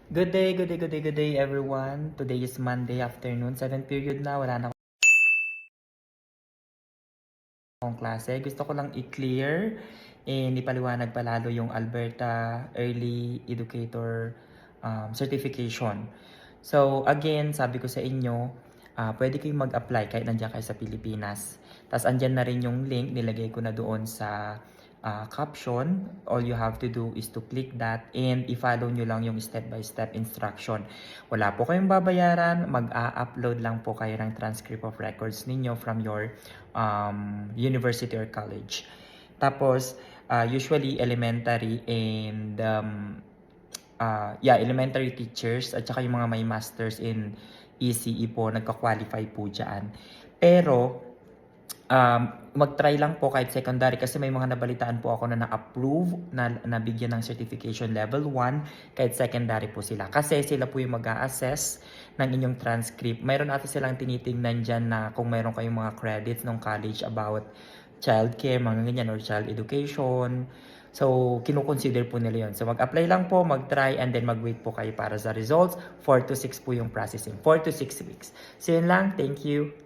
Good day, good day, good day, good day everyone. Today is Monday afternoon, 7th period na. Wala na akong klase. Gusto ko lang i-clear and ipaliwanag palalo yung Alberta Early Educator Certification. So again, sabi ko sa inyo, pwede kayong mag-apply kahit nandiyan kayo sa Pilipinas. Tapos andyan na rin yung link, nilagay ko na doon sa caption. All you have to do is to click that and i-follow nyo lang yung step-by-step instruction. Wala po kayong babayaran, mag-a-upload lang po kayo ng transcript of records ninyo from your university or college. Tapos, usually elementary and elementary teachers at saka yung mga may masters in ECE po, nagka-qualify po dyan. Pero, mag-try lang po kahit secondary kasi may mga nabalitaan po ako na na-approve, na nabigyan ng certification level 1 kahit secondary po sila. Kasi sila po yung mag-a-assess ng inyong transcript. Mayroon ata silang tinitingnan dyan na kung mayroon kayong mga credits ng college about childcare, mga ganyan, or child education. So, kinukonsider po nila yun. So, mag-apply lang po, mag-try, and then mag-wait po kayo para sa results. 4 to 6 po yung processing. 4 to 6 weeks. So, yun lang. Thank you.